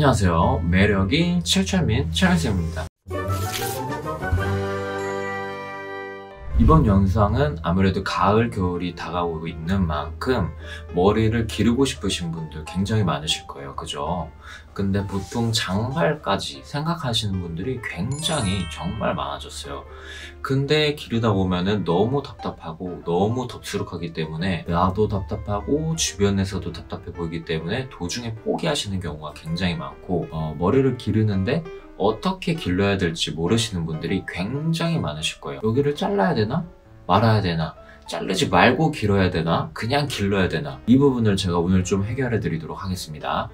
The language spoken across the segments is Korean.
안녕하세요. 매력이 칠철민 최현쌤입니다. 이번 영상은 아무래도 가을, 겨울이 다가오고 있는 만큼 머리를 기르고 싶으신 분들 굉장히 많으실 거예요. 그죠? 근데 보통 장발까지 생각하시는 분들이 굉장히 정말 많아졌어요. 근데 기르다 보면은 너무 답답하고 너무 덥수룩하기 때문에 나도 답답하고 주변에서도 답답해 보이기 때문에 도중에 포기하시는 경우가 굉장히 많고 머리를 기르는데 어떻게 길러야 될지 모르시는 분들이 굉장히 많으실 거예요. 여기를 잘라야 되나? 말아야 되나? 자르지 말고 길어야 되나? 그냥 길러야 되나? 이 부분을 제가 오늘 좀 해결해 드리도록 하겠습니다.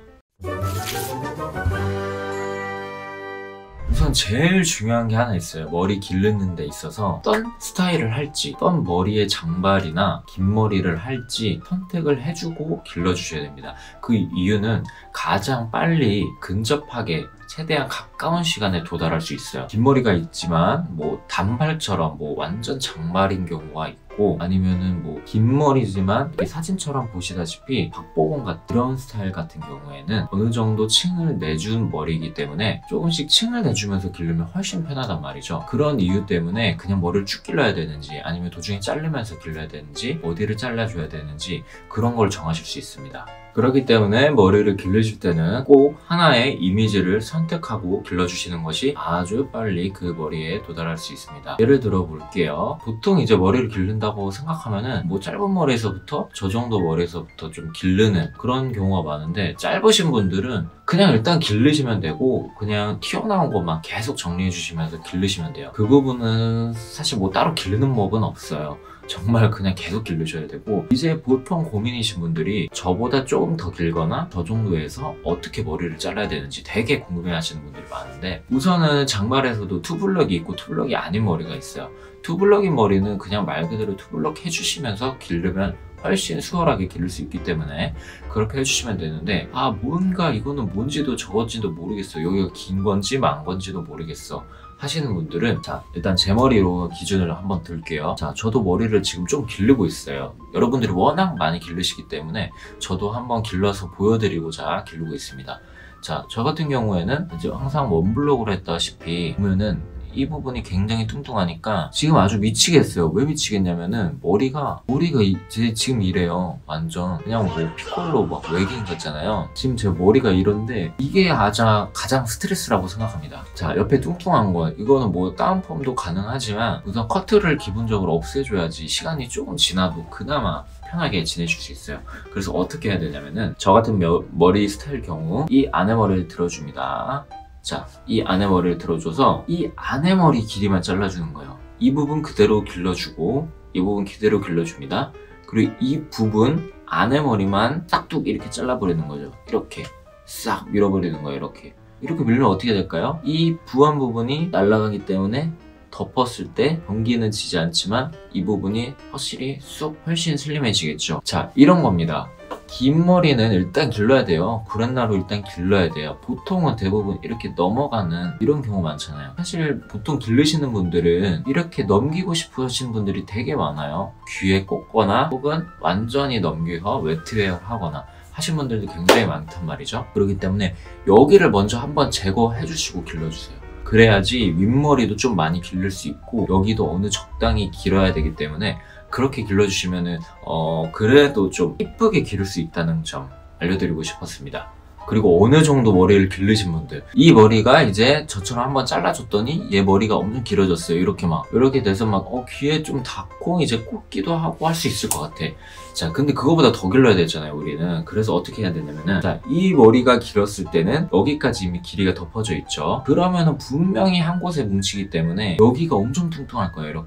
우선 제일 중요한 게 하나 있어요. 머리 기르는 데 있어서 어떤 스타일을 할지, 어떤 머리의 장발이나 긴 머리를 할지 선택을 해주고 길러주셔야 됩니다. 그 이유는 가장 빨리 근접하게 최대한 가까운 시간에 도달할 수 있어요. 긴 머리가 있지만 단발처럼 완전 장발인 경우가 있고, 아니면은 긴 머리지만 사진처럼 보시다시피 박보검 같은 이런 스타일 같은 경우에는 어느 정도 층을 내준 머리이기 때문에 조금씩 층을 내주면서 기르면 훨씬 편하단 말이죠. 그런 이유 때문에 그냥 머리를 쭉 길러야 되는지, 아니면 도중에 자르면서 길러야 되는지, 어디를 잘라줘야 되는지 그런 걸 정하실 수 있습니다. 그렇기 때문에 머리를 기르실 때는 꼭 하나의 이미지를 선택하고 길러주시는 것이 아주 빨리 그 머리에 도달할 수 있습니다. 예를 들어 볼게요. 보통 이제 머리를 기른다고 생각하면은 짧은 머리에서부터 저 정도 머리에서부터 좀 기르는 그런 경우가 많은데, 짧으신 분들은 그냥 일단 기르시면 되고 그냥 튀어나온 것만 계속 정리해 주시면서 기르시면 돼요. 그 부분은 사실 따로 기르는 법은 없어요. 정말 그냥 계속 기르셔야 되고, 이제 보통 고민이신 분들이 저보다 조금 더 길거나 저 정도에서 어떻게 머리를 잘라야 되는지 되게 궁금해 하시는 분들이 많은데, 우선은 장발에서도 투블럭이 있고 투블럭이 아닌 머리가 있어요. 투블럭인 머리는 그냥 말 그대로 투블럭 해주시면서 기르면 훨씬 수월하게 기를 수 있기 때문에 그렇게 해주시면 되는데, 뭔가 이거는 뭔지도 저건지도 모르겠어, 여기가 긴 건지 만 건지도 모르겠어 하시는 분들은, 일단 제 머리로 기준을 한번 들게요. 저도 머리를 지금 좀 기르고 있어요. 여러분들이 워낙 많이 기르시기 때문에 저도 한번 길러서 보여드리고자 기르고 있습니다. 저 같은 경우에는 이제 항상 원블럭으로 했다시피 보면은 이 부분이 굉장히 뚱뚱하니까 지금 아주 미치겠어요. 왜 미치겠냐면은 머리가 이제 지금 이래요. 완전 그냥 피콜로 외계인 같잖아요. 지금 제 머리가 이런데 이게 가장 스트레스라고 생각합니다. 옆에 뚱뚱한 거, 이거는 다운펌도 가능하지만 우선 커트를 기본적으로 없애줘야지 시간이 조금 지나도 그나마 편하게 지내실 수 있어요. 그래서 어떻게 해야 되냐면은, 저 같은 머리 스타일 경우 이 안에 머리를 들어줍니다. 이 안에 머리를 들어줘서 이 안에 머리 길이만 잘라주는 거예요. 이 부분 그대로 길러주고 이 부분 그대로 길러줍니다. 그리고 이 부분 안에 머리만 싹둑 이렇게 잘라버리는 거죠. 이렇게 싹 밀어버리는 거예요. 이렇게 밀면 어떻게 될까요? 이 부한 부분이 날아가기 때문에 덮었을 때 경기는 지지 않지만 이 부분이 확실히 훨씬 슬림해지겠죠. 이런 겁니다. 긴 머리는 일단 길러야 돼요. 구렛나루 일단 길러야 돼요. 보통은 대부분 이렇게 넘어가는 이런 경우 많잖아요. 사실 보통 기르시는 분들은 이렇게 넘기고 싶어 하시는 분들이 되게 많아요. 귀에 꽂거나 혹은 완전히 넘겨서 웨트웨어 하거나 하신 분들도 굉장히 많단 말이죠. 그렇기 때문에 여기를 먼저 한번 제거해 주시고 길러주세요. 그래야지 윗머리도 좀 많이 기를 수 있고 여기도 어느 적당히 길어야 되기 때문에 그렇게 길러주시면은 그래도 좀 이쁘게 기를 수 있다는 점 알려드리고 싶었습니다. 그리고 어느 정도 머리를 기르신 분들, 이 머리가 이제 저처럼 한번 잘라줬더니 얘 머리가 엄청 길어졌어요. 이렇게 돼서 귀에 좀 닿고 이제 꽂기도 하고 할 수 있을 것 같아. 근데 그거보다 더 길러야 되잖아요, 우리는. 그래서 어떻게 해야 되냐면은, 이 머리가 길었을 때는 여기까지 이미 길이가 덮어져 있죠. 그러면은 분명히 한 곳에 뭉치기 때문에 여기가 엄청 뚱뚱할 거예요.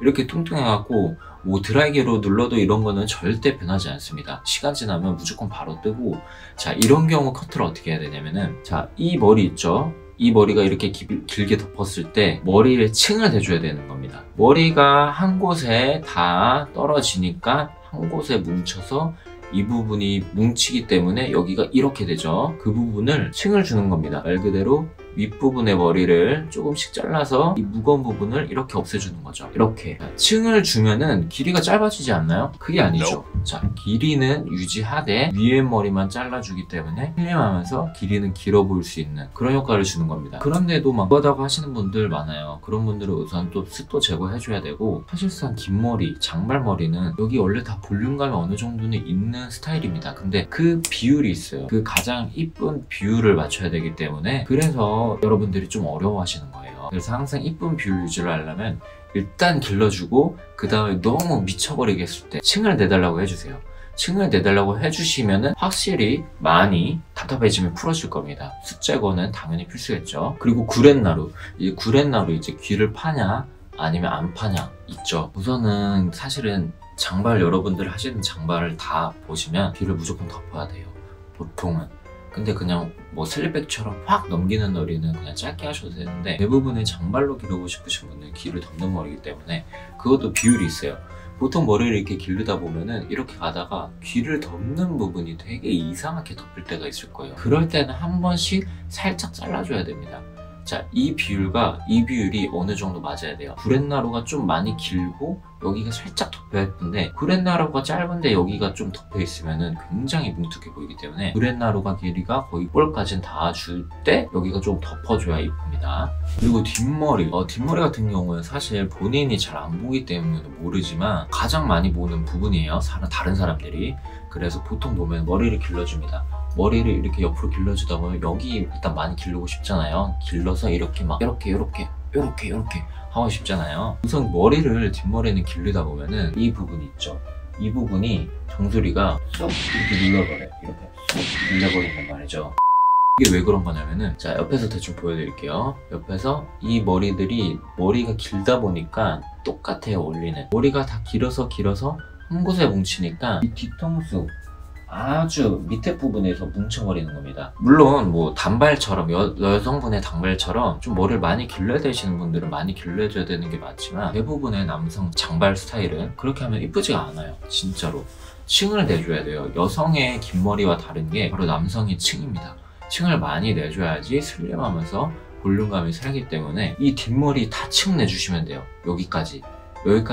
이렇게 뚱뚱해갖고 드라이기로 눌러도 이런 거는 절대 변하지 않습니다. 시간 지나면 무조건 바로 뜨고, 이런 경우 커트를 어떻게 해야 되냐면은, 이 머리 있죠? 이 머리가 이렇게 길게 덮었을 때 머리에 층을 대줘야 되는 겁니다. 머리가 한 곳에 다 떨어지니까 한 곳에 뭉쳐서 이 부분이 뭉치기 때문에 여기가 이렇게 되죠. 그 부분을 층을 주는 겁니다. 말 그대로 윗부분의 머리를 조금씩 잘라서 이 무거운 부분을 이렇게 없애주는 거죠. 이렇게 층을 주면은 길이가 짧아지지 않나요? 그게 아니죠. 자, 길이는 유지하되 위에 머리만 잘라주기 때문에 슬림하면서 길이는 길어 보일 수 있는 그런 효과를 주는 겁니다. 그런데도 막 무하다고 하시는 분들 많아요. 그런 분들은 우선 또 습도 제거해줘야 되고, 사실상 긴 머리, 장발머리는 여기 원래 다 볼륨감이 어느 정도는 있는 스타일입니다. 근데 그 비율이 있어요. 그 가장 이쁜 비율을 맞춰야 되기 때문에, 그래서 여러분들이 좀 어려워하시는 거예요. 그래서 항상 이쁜 비율 유지를 하려면 일단 길러주고 그 다음에 너무 미쳐버리게 했을 때 층을 내달라고 해주세요. 층을 내달라고 해주시면은 확실히 많이 답답해지면 풀어질 겁니다. 습 제거는 당연히 필수겠죠. 그리고 구렛나루. 이 구렛나루 이제 귀를 파냐 아니면 안 파냐 있죠. 우선은 사실은 장발, 여러분들 하시는 장발을 다 보시면 귀를 무조건 덮어야 돼요. 보통은. 근데 그냥 뭐 슬립백처럼 확 넘기는 머리는 그냥 짧게 하셔도 되는데, 대부분의 장발로 기르고 싶으신 분은 귀를 덮는 머리이기 때문에 그것도 비율이 있어요. 보통 머리를 이렇게 기르다 보면은 이렇게 가다가 귀를 덮는 부분이 되게 이상하게 덮일 때가 있을 거예요. 그럴 때는 한 번씩 살짝 잘라줘야 됩니다. 자, 이 비율이 어느 정도 맞아야 돼요. 구렛나루가 좀 많이 길고 여기가 살짝 덮여 예쁜데, 구렛나루가 짧은데 여기가 좀 덮여 있으면은 굉장히 뭉툭해 보이기 때문에 구렛나루가 길이가 거의 볼까지는 닿아줄 때 여기가 좀 덮어줘야 이쁩니다. 그리고 뒷머리. 뒷머리 같은 경우는 사실 본인이 잘 안 보기 때문에 모르지만 가장 많이 보는 부분이에요. 다른 사람들이. 그래서 보통 보면 머리를 길러줍니다. 머리를 이렇게 옆으로 길러주다 보면 여기 일단 많이 기르고 싶잖아요. 길러서 이렇게 막 이렇게 하고 싶잖아요. 우선 머리를, 뒷머리는 기르다 보면은 이 부분이 있죠. 이 부분이 정수리가 쏙 이렇게 눌러버려요. 이렇게 쏙 눌려버린단 말이죠. 이게 왜 그런 거냐면은, 자, 옆에서 대충 보여드릴게요. 옆에서 이 머리가 길다 보니까 똑같아요, 원리는. 머리가 다 길어서 한 곳에 뭉치니까 이 뒤통수 아주 밑에 부분에서 뭉쳐버리는 겁니다. 물론 뭐 단발처럼 여성분의 단발처럼 좀 머리를 많이 길러야 되시는 분들은 많이 길러줘야 되는 게 맞지만, 대부분의 남성 장발 스타일은 그렇게 하면 이쁘지가 않아요. 진짜로 층을 내줘야 돼요. 여성의 긴 머리와 다른 게 바로 남성의 층입니다. 층을 많이 내줘야지 슬림하면서 볼륨감이 살기 때문에 이 뒷머리 다 층 내주시면 돼요. 여기까지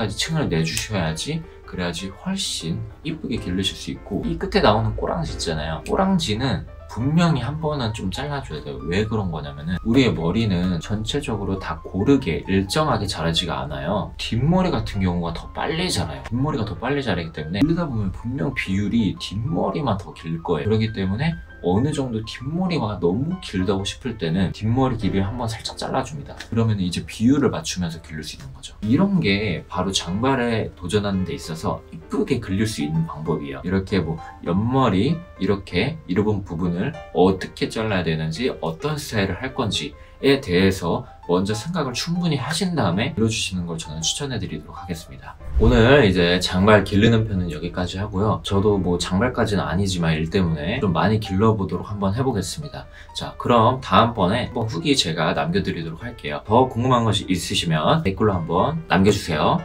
층을 내주셔야지, 그래야지 훨씬 이쁘게 기르실 수 있고, 이 끝에 나오는 꼬랑지 있잖아요. 꼬랑지는 분명히 한 번은 좀 잘라줘야 돼요. 왜 그런 거냐면은, 우리의 머리는 전체적으로 다 고르게 일정하게 자라지가 않아요. 뒷머리 같은 경우가 더 빨리 자라요. 뒷머리가 더 빨리 자라기 때문에 기르다 보면 분명 비율이 뒷머리만 더 길 거예요. 그렇기 때문에 어느 정도 뒷머리가 너무 길다고 싶을 때는 뒷머리 길이를 한번 살짝 잘라줍니다. 그러면 이제 비율을 맞추면서 기를 수 있는 거죠. 이런 게 바로 장발에 도전하는 데 있어서 이쁘게 그릴 수 있는 방법이에요. 이렇게 뭐 옆머리 이렇게 이런 부분을 어떻게 잘라야 되는지, 어떤 스타일을 할 건지에 대해서 먼저 생각을 충분히 하신 다음에 그려주시는 걸 저는 추천해 드리도록 하겠습니다. 오늘 이제 장발 기르는 편은 여기까지 하고요. 저도 뭐 장발까지는 아니지만 일 때문에 좀 많이 길러보도록 한번 해보겠습니다. 자, 그럼 다음번에 한번 후기 제가 남겨드리도록 할게요. 더 궁금한 것이 있으시면 댓글로 한번 남겨주세요.